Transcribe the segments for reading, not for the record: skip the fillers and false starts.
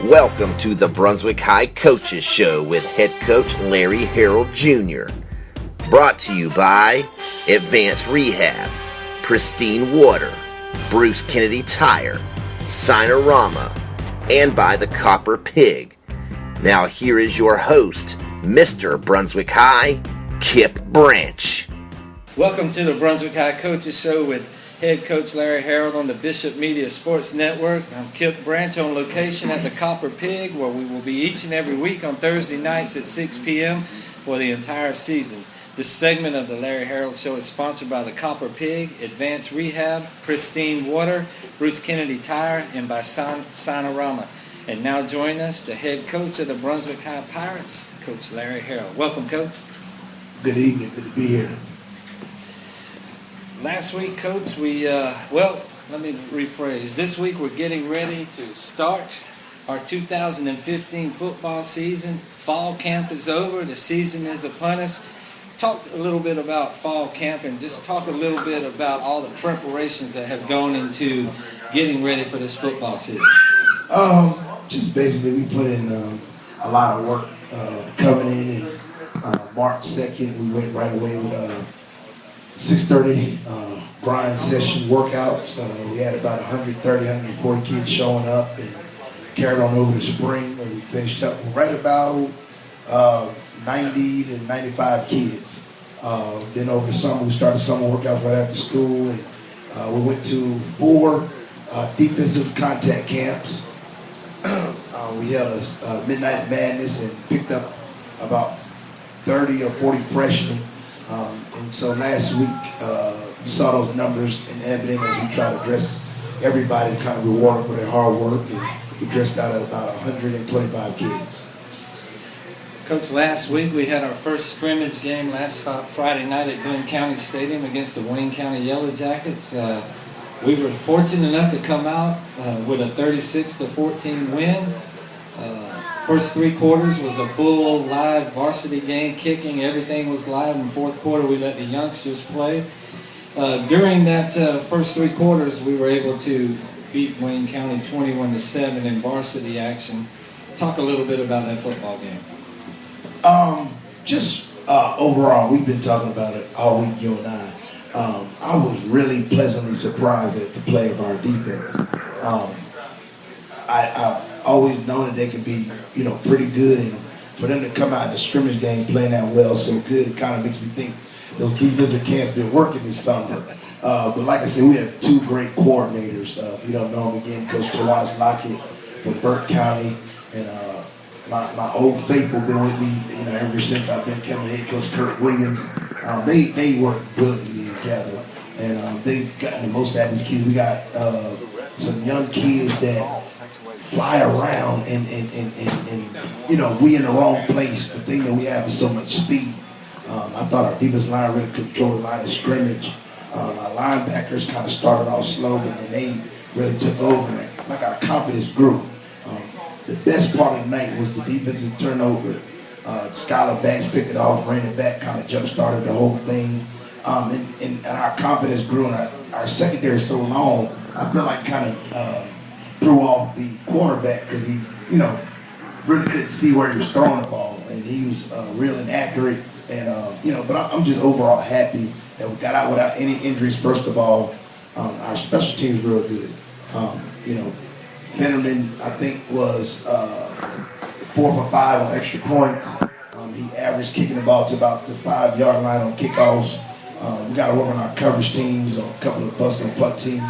Welcome to the Brunswick High Coaches Show with head coach Larry Harrell Jr. Brought to you by Advanced Rehab, Pristine Water, Bruce Kennedy Tire, Sinorama, and by the Copper Pig. Now here is your host, Mr. Brunswick High, Kipp Branch. Welcome to the Brunswick High Coaches Show with head coach Larry Harrell on the Bishop Media Sports Network. I'm Kipp Branch on location at the Copper Pig, where we will be each and every week on Thursday nights at 6 p.m. for the entire season. This segment of the Larry Harrell Show is sponsored by the Copper Pig, Advanced Rehab, Pristine Water, Bruce Kennedy Tire, and by Sinorama. And now join us, the head coach of the Brunswick High Pirates, Coach Larry Harrell. Welcome, Coach. Good evening. Good to be here. Last week, Coach, let me rephrase. This week we're getting ready to start our 2015 football season. Fall camp is over. The season is upon us. Talk a little bit about fall camp and just talk a little bit about all the preparations that have gone into getting ready for this football season. Just basically we put in a lot of work coming in, and March 2nd we went right away with 6:30 grind session workouts. We had about 130, 140 kids showing up and carried on over the spring, and we finished up right about 90 to 95 kids. Then over the summer, we started summer workouts right after school, and we went to 4 defensive contact camps. We held a Midnight Madness and picked up about 30 or 40 freshmen. And so last week, you saw those numbers and evident as we try to address everybody to kind of reward them for their hard work. And we dressed out at about 125 kids. Coach, last week we had our first scrimmage game last Friday night at Glenn County Stadium against the Wayne County Yellow Jackets. We were fortunate enough to come out with a 36-14 win. First 3 quarters was a full live varsity game, kicking, everything was live. In the fourth quarter, we let the youngsters play. During that first 3 quarters, we were able to beat Wayne County 21-7 in varsity action. Talk a little bit about that football game. Overall, we've been talking about it all week, you and I was really pleasantly surprised at the play of our defense. I've always known that they can be, pretty good, and for them to come out in the scrimmage game playing that well so good, it kind of makes me think those defensive camps been working this summer. But like I said, we have 2 great coordinators. If you don't know them, again, Coach Tawanis Lockett from Burke County, and my old faithful been with me, ever since I've been coming head coach Kurt Williams. They work brilliantly together, and they've gotten the most out of these kids. We got some young kids that fly around, and we in the wrong place. The thing that we have is so much speed. I thought our defensive line really controlled the line of scrimmage. Our linebackers kind of started off slow, but then they really took over. Like our confidence grew. The best part of the night was the defensive turnover. Skylar Banks picked it off, ran it back, kind of jump-started the whole thing. And our confidence grew, and our secondary is so long, I felt like kind of threw off the quarterback because he, really couldn't see where he was throwing the ball, and he was real inaccurate. And but I'm just overall happy that we got out without any injuries. First of all, our special teams real good. Fennerman, I think, was 4 for 5 on extra points. He averaged kicking the ball to about the 5-yard line on kickoffs. We got to work on our coverage teams, on a couple of busts on punt team.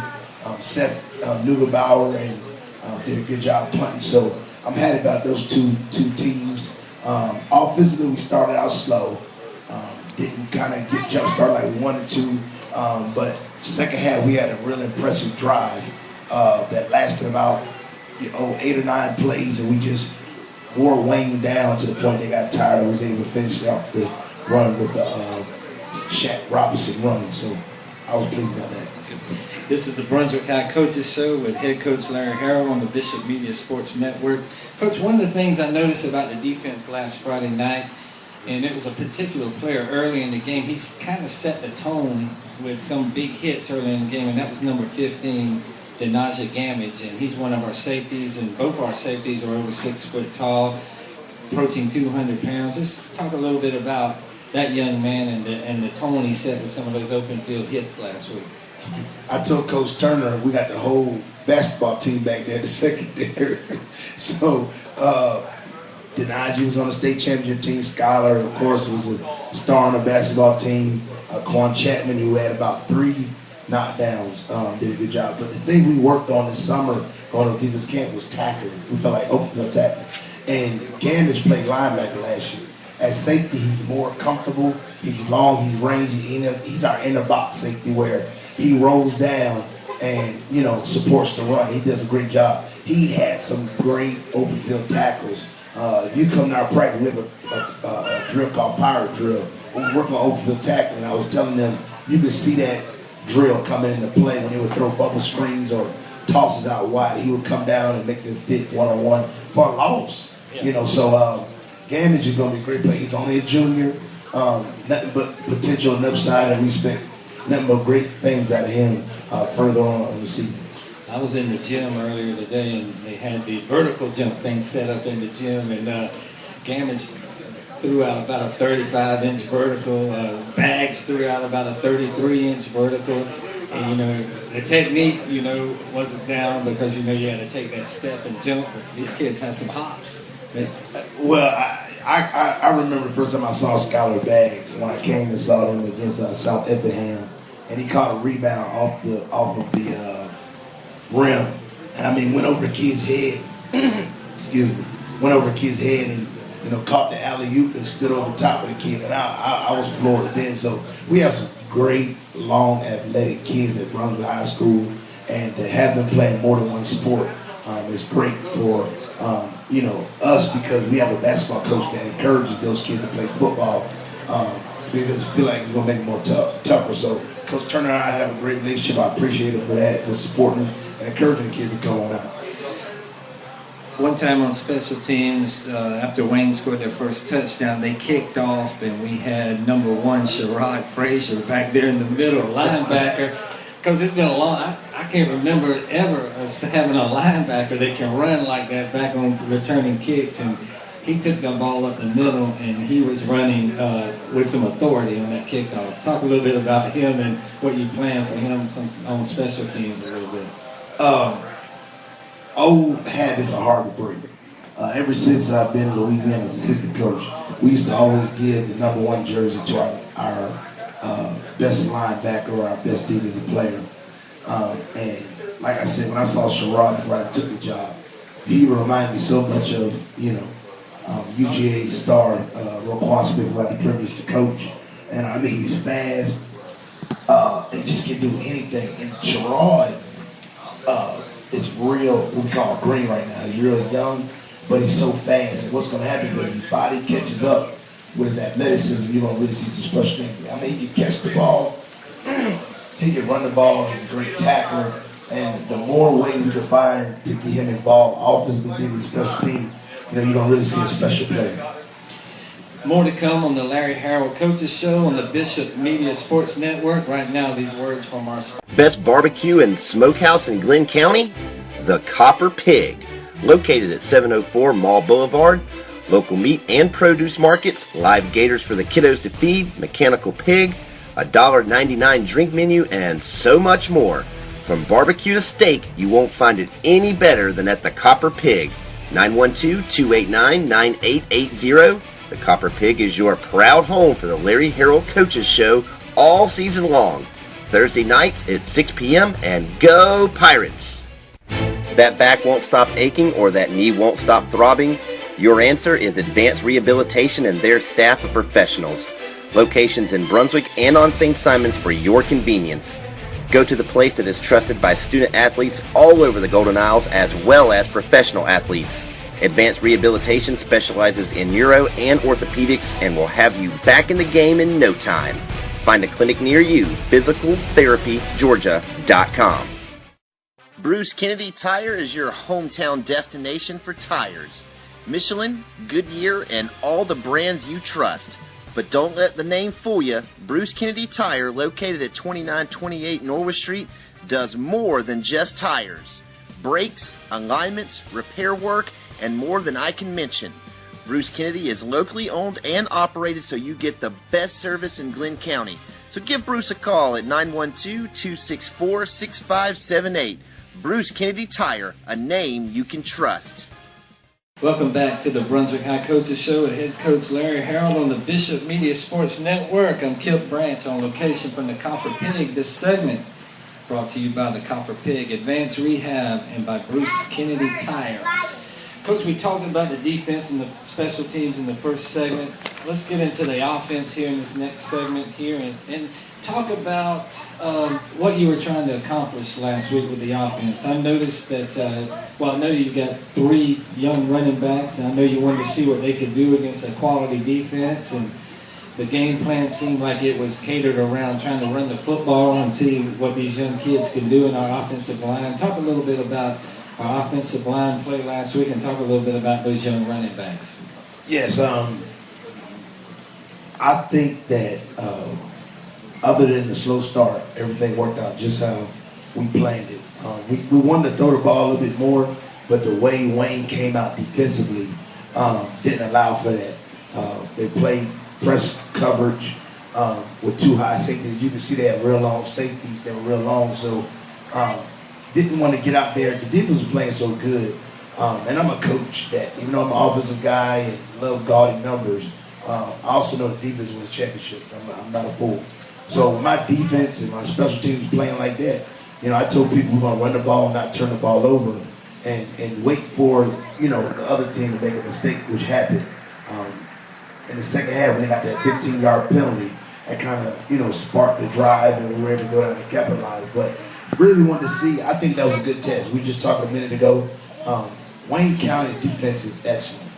Seth Neugebauer did a good job punting, so I'm happy about those two teams. Offensively, we started out slow. Didn't kind of get jump started like we wanted to, but second half we had a real impressive drive that lasted about 8 or 9 plays, and we just wore Wayne down to the point they got tired. I was able to finish off the run with the Shaq Robinson run, so I was pleased about that. This is the Brunswick High Coaches Show with head coach Larry Harrell on the Bishop Media Sports Network. Coach, one of the things I noticed about the defense last Friday night, and it was a particular player early in the game, he kind of set the tone with some big hits early in the game, and that was number 15, Denaja Gamage, and he's one of our safeties, and both of our safeties are over 6 foot tall, approaching 200 pounds. Just talk a little bit about that young man and the tone he set with some of those open field hits last week. I told Coach Turner we got the whole basketball team back there, the secondary. So Denaja was on the state championship team. Skylar, of course, was a star on the basketball team. Quan Chapman, who had about 3 knockdowns, did a good job. But the thing we worked on this summer going to defense camp was tackling. We felt like open field tackling. And Gamage played linebacker last year. At safety, he's more comfortable. He's long, he's rangy. He's our inner box safety where he rolls down and, you know, supports the run. He does a great job. He had some great open field tackles. If you come to our practice, we have a drill called Pirate Drill. We're working on open field tackling. I was telling them you could see that drill coming into play when he would throw bubble screens or tosses out wide. He would come down and make them fit one-on-one for a loss. Yeah. You know, so Gamage is going to be a great player. He's only a junior, nothing but potential and upside, and we expect nothing but great things out of him further on in the season. I was in the gym earlier today, and they had the vertical jump thing set up in the gym, and Gamage threw out about a 35-inch vertical. Bags threw out about a 33-inch vertical. And, you know, the technique, you know, wasn't down because, you know, you had to take that step and jump. But these kids have some hops. Well, I remember the first time I saw Skylar Baggs when I came and saw him against South Effingham, and he caught a rebound off of the rim, and I mean went over the kid's head. Excuse me, went over the kid's head and, you know, caught the alley-oop and stood over the top of the kid, and I was floored then. So we have some great, long, athletic kids at Brunswick High School, and to have them playing more than one sport is great for you know, us, because we have a basketball coach that encourages those kids to play football because I feel like it's going to make it more tougher. So Coach Turner and I have a great relationship. I appreciate him for that, for supporting and encouraging the kids to go on out. One time on special teams, after Wayne scored their first touchdown, they kicked off, and we had number 1 Sherrod Frazier back there in the middle, linebacker. Because it's been a long, I can't remember ever us having a linebacker that can run like that back on returning kicks. And he took the ball up the middle, and he was running with some authority on that kickoff. Talk a little bit about him and what you plan for him on special teams a little bit. Old habits are hard to break. Ever since I've been in Louisiana as assistant coach, we used to always give the number 1 jersey to our best linebacker or our best defensive player. And like I said, when I saw Sherrod before I took the job, he reminded me so much of, you know, UGA star Roquan Smith, who I had the privilege to coach. And I mean, he's fast and just can do anything. And Sherrod is real, what we call green right now. He's really young, but he's so fast. And what's going to happen is his body catches up with his athleticism. You're going to really see some special things. I mean, he can catch the ball, he can run the ball, he's a great tackler. And the more ways we can find to get him involved, offensively, in special teams, you know, you're going to really see a special player. More to come on the Larry Harrell Coaches Show on the Bishop Media Sports Network. Right now, these words from our Best barbecue and smokehouse in Glenn County? The Copper Pig. Located at 704 Mall Boulevard. Local meat and produce markets, live gators for the kiddos to feed, mechanical pig, a $1.99 drink menu, and so much more. From barbecue to steak, you won't find it any better than at the Copper Pig. 912-289-9880. The Copper Pig is your proud home for the Larry Harrell Coaches Show all season long. Thursday nights at 6 p.m. and go Pirates! That back won't stop aching or that knee won't stop throbbing? Your answer is Advanced Rehabilitation and their staff of professionals. Locations in Brunswick and on St. Simons for your convenience. Go to the place that is trusted by student athletes all over the Golden Isles as well as professional athletes. Advanced Rehabilitation specializes in neuro and orthopedics and will have you back in the game in no time. Find a clinic near you, physicaltherapygeorgia.com. Bruce Kennedy Tire is your hometown destination for tires. Michelin, Goodyear, and all the brands you trust. But don't let the name fool you. Bruce Kennedy Tire, located at 2928 Norwood Street, does more than just tires. Brakes, alignments, repair work, and more than I can mention. Bruce Kennedy is locally owned and operated, so you get the best service in Glenn County. So give Bruce a call at 912-264-6578. Bruce Kennedy Tire, a name you can trust. Welcome back to the Brunswick High Coaches Show with head coach Larry Harold on the Bishop Media Sports Network. I'm Kipp Branch on location from the Copper Pig. This segment brought to you by the Copper Pig, Advanced Rehab, and by Bruce Kennedy Tire. Coach, we talked about the defense and the special teams in the first segment. Let's get into the offense here in this next segment here and talk about what you were trying to accomplish last week with the offense. I noticed that, I know you got 3 young running backs, and I know you wanted to see what they could do against a quality defense, and the game plan seemed like it was catered around trying to run the football and see what these young kids could do in our offensive line. Talk a little bit about our offensive line play last week and talk a little bit about those young running backs. Yes, I think that other than the slow start, everything worked out just how we planned it. We wanted to throw the ball a little bit more, but the way Wayne came out defensively didn't allow for that. They played press coverage with 2 high safeties. You can see they had real long safeties. They were real long, so didn't want to get out there. The defense was playing so good. And I'm a coach that, even though I'm an offensive guy and love gaudy numbers, I also know the defense wins championships. I'm not a fool. So my defense and my special teams playing like that, I told people we're going to run the ball, not turn the ball over, and wait for, the other team to make a mistake, which happened. In the second half, when they got that 15-yard penalty, that kind of, sparked the drive, and we were able to go down and capitalize. But really wanted to see, I think that was a good test. We just talked a minute ago. Wayne County defense is excellent.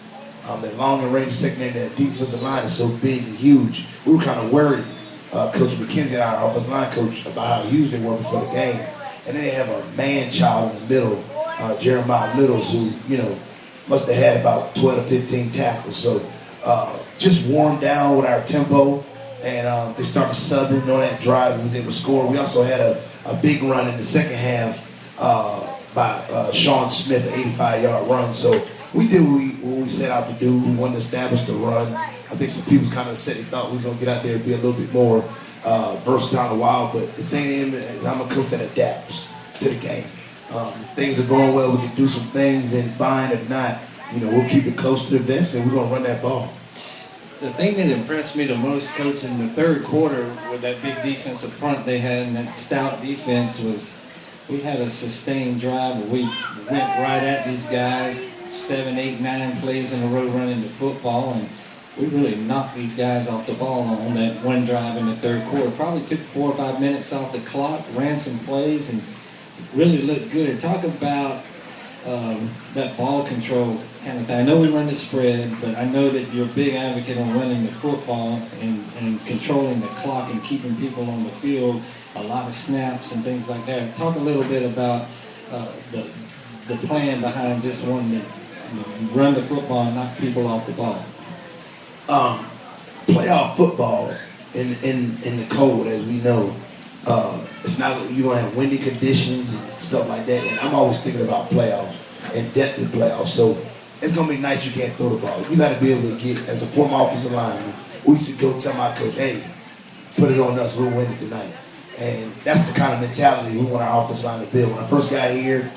That long and range secondary, that defensive line is so big and huge. We were kind of worried, Coach McKenzie, our offensive line coach, about how huge they were before the game. And then they have a man-child in the middle, Jeremiah Littles, who, must have had about 12 to 15 tackles. So just warmed down with our tempo, and they started subbing on that drive and was able to score. We also had a big run in the second half by Sean Smith, an 85-yard run. So we did what we set out to do. We wanted to establish the run. I think some people kind of said they thought we were going to get out there and be a little bit more versatile and wild. But the thing is, I'm a coach that adapts to the game. If things are going well, we can do some things, then fine. If not, we'll keep it close to the vest and we're going to run that ball. The thing that impressed me the most, Coach, in the third quarter with that big defensive front they had and that stout defense was we had a sustained drive where we went right at these guys, 7, 8, 9 plays in a row running the football, and we really knocked these guys off the ball on that one drive in the third quarter. Probably took 4 or 5 minutes off the clock, ran some plays, and really looked good. Talk about that ball control kind of thing. I know we run the spread, but I know that you're a big advocate on running the football and controlling the clock and keeping people on the field, a lot of snaps and things like that. Talk a little bit about the plan behind just wanting to run the football and knock people off the ball. Playoff football in the cold, as we know, it's not, you're going to have windy conditions and stuff like that, and I'm always thinking about playoffs and depth in playoffs. So it's going to be nice you can't throw the ball. You got to be able to get, as a former offensive lineman, we should go tell my coach, hey, put it on us, we'll win it tonight. And that's the kind of mentality we want our offensive line to build. When I first got here,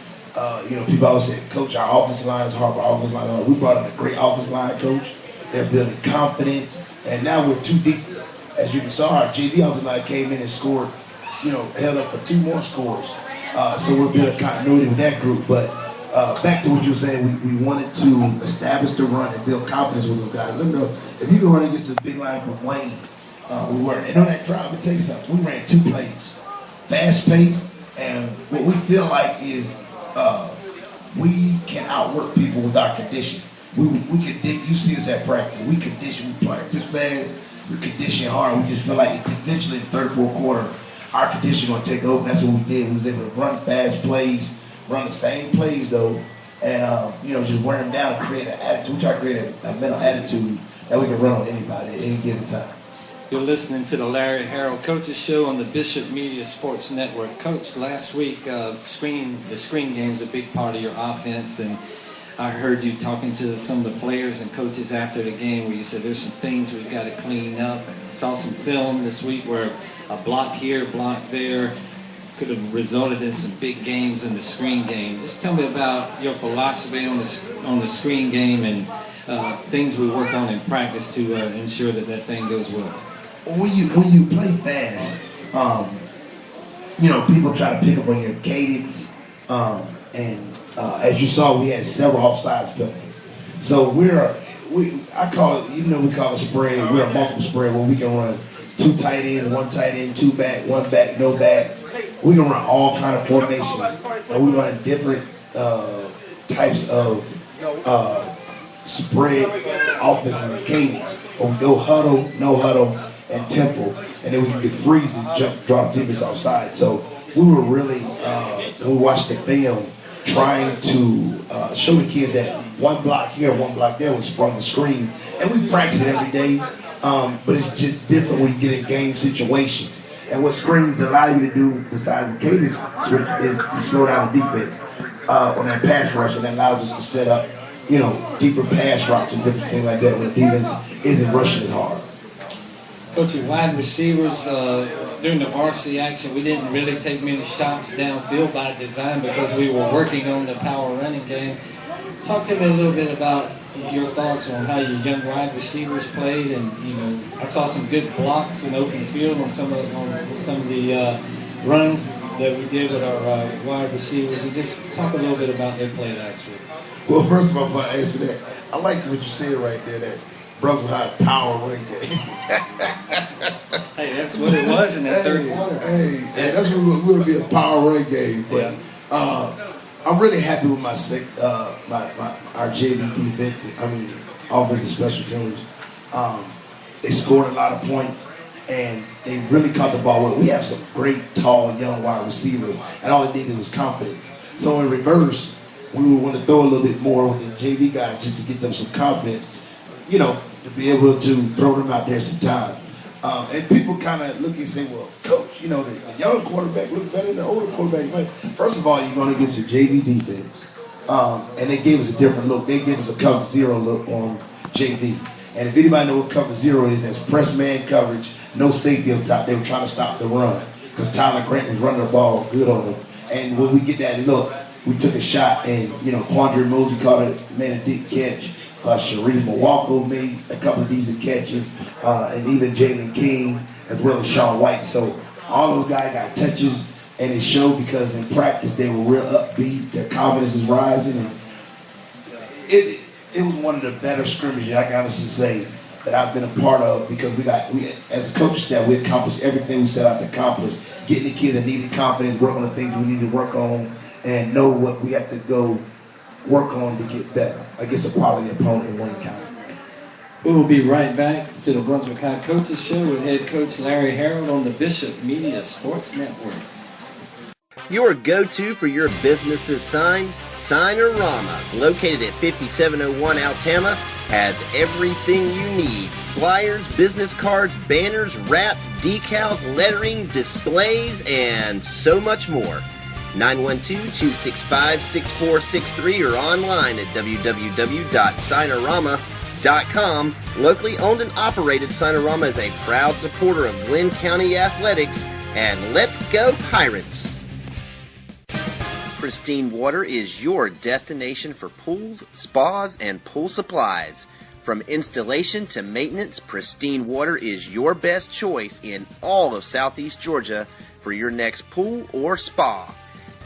people always said, Coach, our offensive line is hard, our offensive line is hard. We brought in a great offensive line coach. They're building confidence, and now we're too deep. As you can see, our JV offensive line came in and scored, held up for 2 more scores. So we're building continuity with that group. But back to what you were saying, we wanted to establish the run and build confidence with those guys. Let me know, if you can run against this big line from Wayne, we were. And on that drive, let me tell you something, we ran 2 plays, fast pace, and what we feel like is we can outwork people with our condition. We can, you see us at practice, we condition, we practice fast, we condition hard, we just feel like eventually in the third, fourth quarter, our condition going to take over. That's what we did. We was able to run fast plays, run the same plays though, and just wear them down and create an attitude. We try to create a mental attitude that we can run on anybody at any given time. You're listening to the Larry Harrell Coaches Show on the Bishop Media Sports Network. Coach, last week, the screen game is a big part of your offense, and I heard you talking to some of the players and coaches after the game where you said there's some things we've got to clean up. And saw some film this week where a block here, block there could have resulted in some big games in the screen game. Just tell me about your philosophy on the screen game and things we work on in practice to ensure that thing goes well. When you play fast, people try to pick up on your cadence, and as you saw, we had several offsides penalties. So I call it, even though we call it spread, we're a multiple spread where we can run 2 tight ends, 1 tight end, 2 back, 1 back, no back. We can run all kind of formations, and we run different types of spread offenses and cadence. Or we go huddle, no huddle, and tempo, and then we can get freeze and drop defense offside. So we were really, when we watched the film, trying to show the kid that 1 block here, 1 block there was sprung the screen. And we practice it every day, but it's just different when you get in game situations. And what screens allow you to do, besides the cadence switch, is to slow down the defense on that pass rush, and that allows us to set up, deeper pass routes and different things like that when the defense isn't rushing as hard. Coach, your wide receivers, during the varsity action, we didn't really take many shots downfield by design because we were working on the power running game. Talk to me a little bit about your thoughts on how your young wide receivers played, and I saw some good blocks in open field on some of the runs that we did with our wide receivers. And just talk a little bit about their play last week. Well, first of all, before I answer that, I like what you said right there, that Brunswick High power run game. Hey, that's what it was in that third quarter. Hey, that's what we're going to be, a power run game. But I'm really happy with our JV defense. Offensive special teams. They scored a lot of points, and they really caught the ball well. We have some great, tall, young wide receivers, and all they needed was confidence. So in reverse, we would want to throw a little bit more with the JV guys just to get them some confidence, to be able to throw them out there sometime. And people kind of look and say, well, Coach, the young quarterback look better than the older quarterback. But first of all, you're going to get your JV defense. And they gave us a different look. They gave us a cover 0 look on JV. And if anybody knows what cover 0 is, that's press man coverage, no safety up top. They were trying to stop the run because Tyler Grant was running the ball good on them. And when we get that look, we took a shot, and Quandre Emoji caught it, made a deep catch. Sharif Mawako made a couple of decent catches, and even Jalen King, as well as Sean White. So all those guys got touches, and it showed because in practice they were real upbeat. Their confidence is rising, and it was one of the better scrimmages I can honestly say that I've been a part of, because we as a coaching staff, we accomplished everything we set out to accomplish. Getting the kids that needed confidence, work on the things we need to work on, and know what we have to go work on to get better against a quality opponent in Wayne County. We will be right back to the Brunswick High Coaches Show with head coach Larry Harrell on the Bishop Media Sports Network. Your go-to for your business's sign, Sign-O-Rama, located at 5701 Altama, has everything you need. Flyers, business cards, banners, wraps, decals, lettering, displays, and so much more. 912-265-6463 or online at www.signorama.com. Locally owned and operated, Signorama is a proud supporter of Glenn County Athletics, and let's go Pirates! Pristine Water is your destination for pools, spas, and pool supplies. From installation to maintenance, Pristine Water is your best choice in all of Southeast Georgia for your next pool or spa.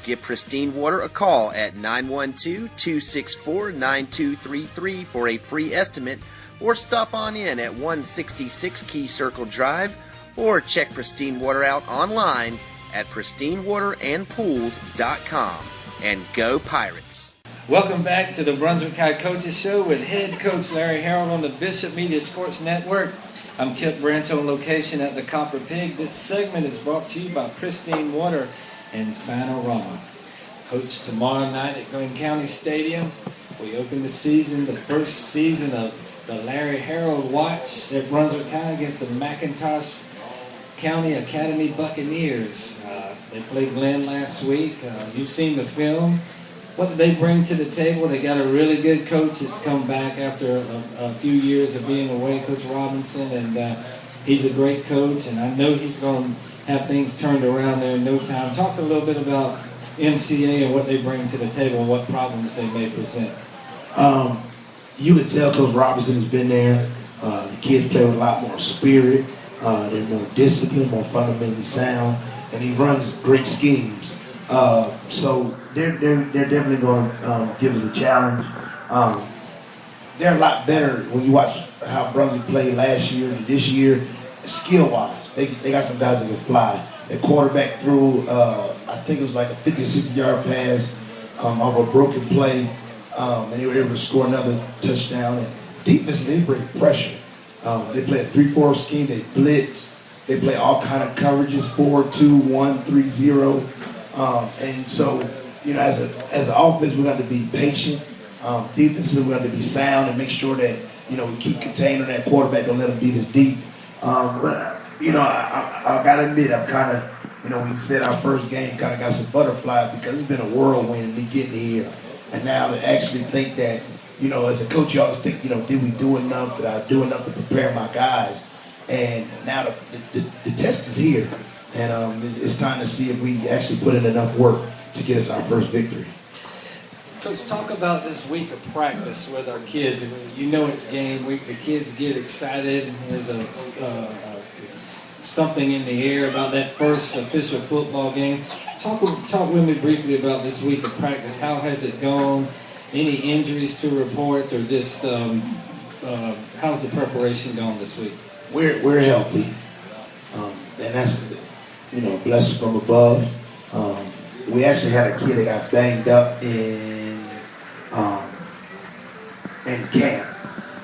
Give Pristine Water a call at 912-264-9233 for a free estimate, or stop on in at 166 Key Circle Drive, or check Pristine Water out online at pristinewaterandpools.com. And go Pirates! Welcome back to the Brunswick High Coaches Show with head coach Larry Harrell on the Bishop Media Sports Network. I'm Kipp Branch on location at the Copper Pig. This segment is brought to you by Pristine Water and Sign-O-Rama. Coach, tomorrow night at Glenn County Stadium, we open the season, the first season of the Larry Harold watch at Brunswick High against the McIntosh County Academy Buccaneers. They played Glenn last week. You've seen the film. What did they bring to the table? They got a really good coach that's come back after a few years of being away, Coach Robinson, and he's a great coach, and I know he's going to have things turned around there in no time. Talk a little bit about MCA and what they bring to the table and what problems they may present. You can tell Coach Robinson has been there. The kids play with a lot more spirit. They're more disciplined, more fundamentally sound, and he runs great schemes. So they're definitely going to give us a challenge. They're a lot better when you watch how Brunswick played last year and this year, skill-wise. They got some guys that can fly. Their quarterback threw, I think it was like a 50 or 60-yard pass off a broken play, and they were able to score another touchdown. And defensively, they bring pressure. They play a 3-4 scheme. They blitz. They play all kind of coverages, 4-2-1, 3-0. And so, you know, as an offense, we got to be patient. Defensively, we got to be sound and make sure that, you know, we keep containing that quarterback, don't let him beat us deep. But you know, I got to admit, I'm kind of, you know, we said our first game kind of got some butterflies because it's been a whirlwind me getting here. And now to actually think that, you know, as a coach, you always think, you know, did we do enough? Did I do enough to prepare my guys? And now the test is here. And it's time to see if we actually put in enough work to get us our first victory. Coach, talk about this week of practice with our kids. You know it's game week. The kids get excited. There's something in the air about that first official football game. Talk with me briefly about this week of practice. How has it gone? Any injuries to report, or just how's the preparation going this week? We're healthy, and that's, you know, blessing from above. We actually had a kid that got banged up in camp,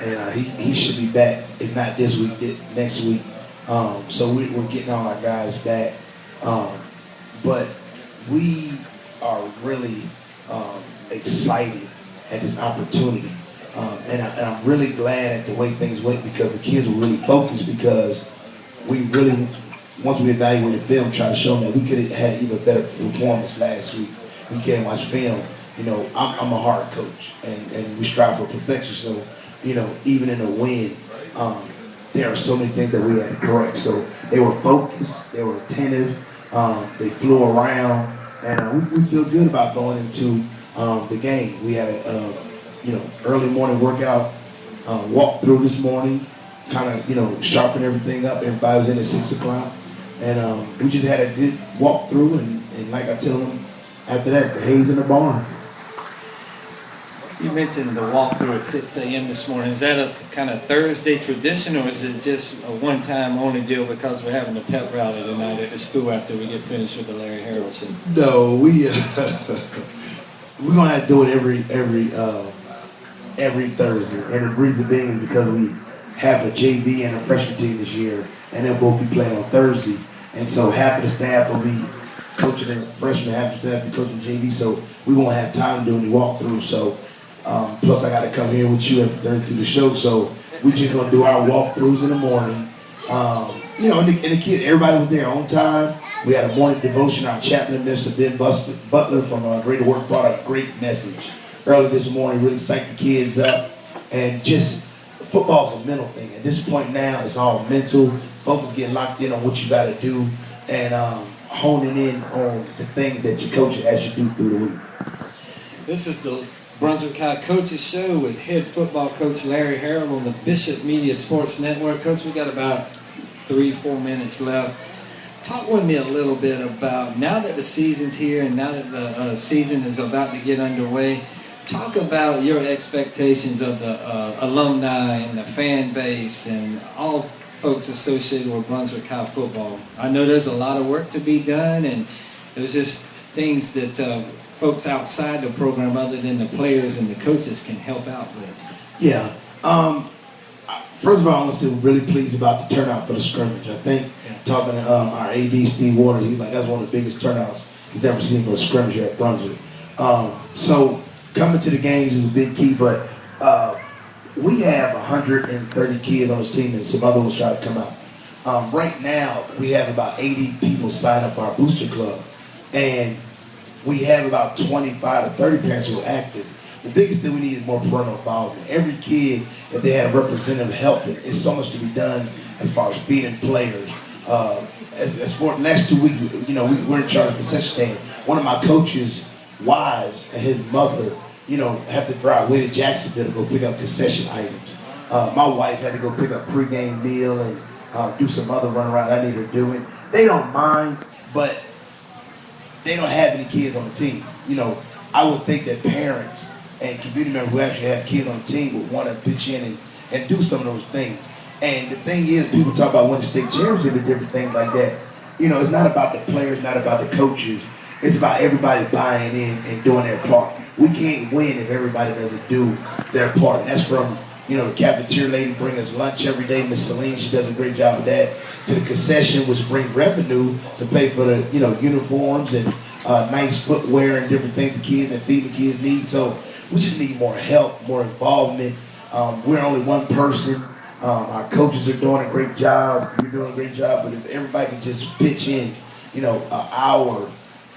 and he should be back, if not this week, next week. So we're getting all our guys back, but we are really excited at this opportunity, and I'm really glad at the way things went because the kids were really focused because we really, once we evaluated film, tried to show them that we could have had even better performance last week. We can't watch film. You know, I'm a hard coach, and we strive for perfection. So, you know, even in a win, there are so many things that we had to correct. So they were focused, they were attentive, they flew around, and we feel good about going into the game. We had a you know, early morning workout, walk through this morning, kind of, you know, sharpen everything up. Everybody was in at 6 o'clock, and we just had a good walk through, and like I tell them, after that, the hay's in the barn. You mentioned the walkthrough at 6 a.m. this morning. Is that a kind of Thursday tradition, or is it just a one-time only deal because we're having a pep rally tonight at the school after we get finished with the Larry Harold show? No, we're gonna have to do it every Thursday, and the reason being is because we have a JV and a freshman team this year, and they'll both be playing on Thursday, and so half of the staff will be coaching the freshman, half of the staff will be coaching JV, so we won't have time to do any walkthrough. So. Plus, I got to come here with you every Thursday through the show, so we just gonna do our walkthroughs in the morning. You know, and the kids, everybody was there on time. We had a morning devotion. Our chaplain, Mr. Ben Butler from Greater Work, brought a great message early this morning. Really psyched the kids up, and just football's a mental thing. At this point now, it's all mental. Focus, getting locked in on what you got to do, and honing in on the thing that your coach has you do through the week. This is the Brunswick High Coaches Show with head football coach Larry Harold on the Bishop Media Sports Network. Coach, we got about 3-4 minutes left. Talk with me a little bit about, now that the season's here and now that the season is about to get underway, talk about your expectations of the alumni and the fan base and all folks associated with Brunswick High football. I know there's a lot of work to be done, and there's just things that folks outside the program other than the players and the coaches can help out with. Yeah. First of all, I want to say we're really pleased about the turnout for the scrimmage. I think talking to our AD, Steve Waters, he's like, that's one of the biggest turnouts he's ever seen for a scrimmage here at Brunswick. So coming to the games is a big key, but we have 130 kids on this team, and some other ones try to come out. Right now, we have about 80 people sign up for our booster club, and we have about 25 to 30 parents who are active. The biggest thing we need is more parental involvement. Every kid, if they had a representative helping, it's so much to be done as far as feeding players. As for the last 2 weeks, we're in charge of the concession stand. One of my coaches' wives and his mother, have to drive way to Jacksonville to go pick up concession items. My wife had to go pick up pregame meal and do some other run around I need her doing. They don't mind, but they don't have any kids on the team. I would think that parents and community members who actually have kids on the team would want to pitch in and do some of those things. And the thing is, people talk about winning state championship and different things like that. It's not about the players, not about the coaches. It's about everybody buying in and doing their part. We can't win if everybody doesn't do their part. And that's from, the cafeteria lady bringing us lunch every day, Miss Celine, she does a great job of that, to the concession, which brings revenue to pay for the, uniforms and nice footwear and different things the kids and feed the kids need. So we just need more help, more involvement. We're only one person. Our coaches are doing a great job. You're doing a great job. But if everybody can just pitch in, an hour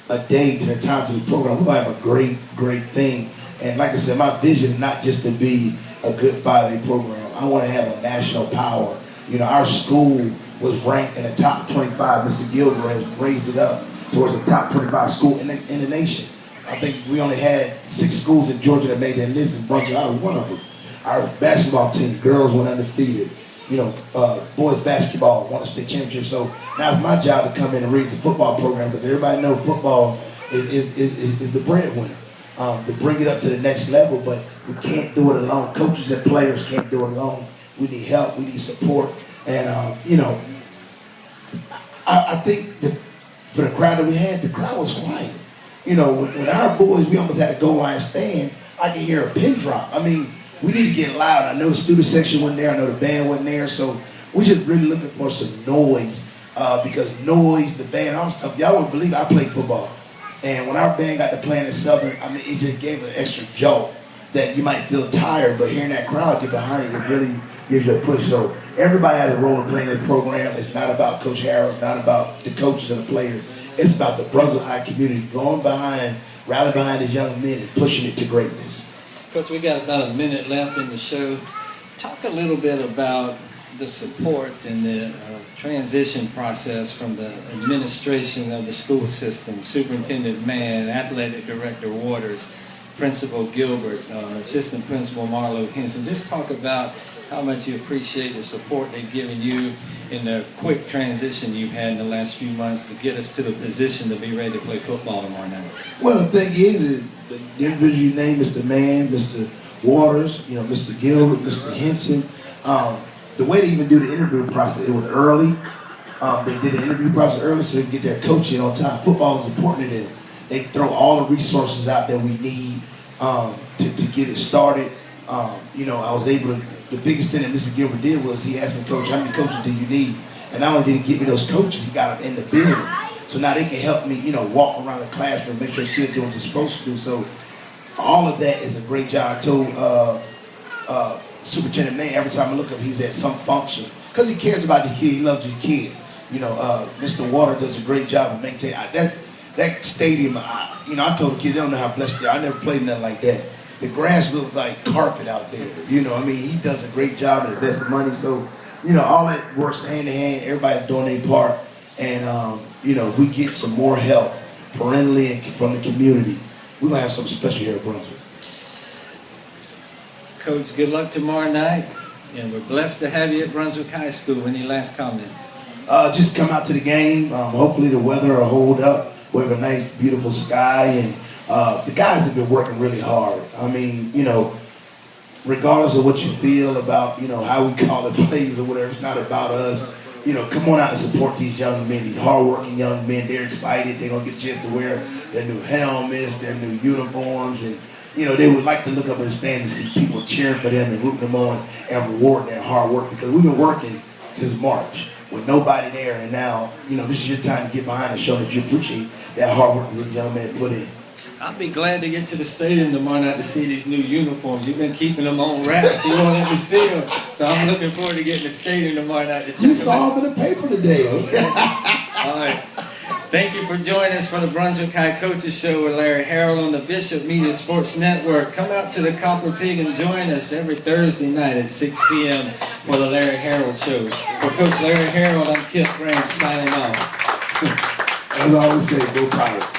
a day to the time to the program, we're going to have a great, great thing. And like I said, my vision is not just to be a good 5A program. I want to have a national power. Our school was ranked in the top 25. Mr. Gilbert has raised it up towards the top 25 school in the nation. I think we only had 6 schools in Georgia that made that list, and Brunswick, I was one of them. Our basketball team, girls went undefeated. Boys basketball won a state championship. So now it's my job to come in and raise the football program, because everybody knows football is the breadwinner. To bring it up to the next level, but we can't do it alone. Coaches and players can't do it alone. We need help, we need support. And, I think that for the crowd that we had, the crowd was quiet. When our boys, we almost had a goal line stand, I could hear a pin drop. I mean, we need to get loud. I know the student section wasn't there, I know the band wasn't there, so we're just really looking for some noise, because noise, the band, all stuff, y'all wouldn't believe I played football. And when our band got to playing in Southern, it just gave an extra jolt that you might feel tired, but hearing that crowd get behind you, it really gives you a push. So everybody has a role in playing this program. It's not about Coach Harrell, not about the coaches and the players. It's about the Brunswick High community going behind, rallying behind the young men and pushing it to greatness. Coach, we got about a minute left in the show. Talk a little bit about the support and the transition process from the administration of the school system, Superintendent Mann, Athletic Director Waters, Principal Gilbert, Assistant Principal Marlo Henson. Just talk about how much you appreciate the support they've given you in the quick transition you've had in the last few months to get us to the position to be ready to play football tomorrow night. Well, the thing is the individual you named, Mr. Mann, Mr. Waters, Mr. Gilbert, Mr. Henson, the way they even do the interview process, it was early. They did the interview process early so they could get their coaching on time. Football is important to them. They throw all the resources out that we need to get it started. I was able to, the biggest thing that Mr. Gilbert did was he asked me, Coach, how many coaches do you need? And not only did he give me those coaches, he got them in the building. So now they can help me, walk around the classroom, make sure the kids doing what they're supposed to do. So all of that is a great job. I told Superintendent Mann, every time I look up, he's at some function. Because he cares about these kids, he loves these kids. Mr. Water does a great job of maintaining that stadium. I told the kids, they don't know how blessed they are. I never played nothing like that. The grass looks like carpet out there. He does a great job and invests money. So, all that works hand in hand. Everybody doing their part. And, if we get some more help parentally and from the community, we're going to have something special here at Brunswick. Coach, good luck tomorrow night. And we're blessed to have you at Brunswick High School. Any last comments? Just come out to the game. Hopefully the weather will hold up. We have a nice, beautiful sky. And the guys have been working really hard. Regardless of what you feel about, how we call it plays or whatever, it's not about us. Come on out and support these young men, these hardworking young men. They're excited. They're going to get a chance to wear their new helmets, their new uniforms, and they would like to look up in the stand and see people cheering for them and rooting them on and rewarding their hard work, because we've been working since March with nobody there, and now, this is your time to get behind and show that you appreciate that hard work that these young men put in. I'll be glad to get to the stadium tomorrow night to see these new uniforms. You've been keeping them on wraps. You won't let me see them. So I'm looking forward to getting to the stadium tomorrow night to check them out. You saw them in the paper today. All right. Thank you for joining us for the Brunswick High Coaches Show with Larry Harrell on the Bishop Media Sports Network. Come out to the Copper Pig and join us every Thursday night at 6 p.m. for the Larry Harrell Show. For Coach Larry Harrell, I'm Kipp Branch signing off. As I always say, go Pirates.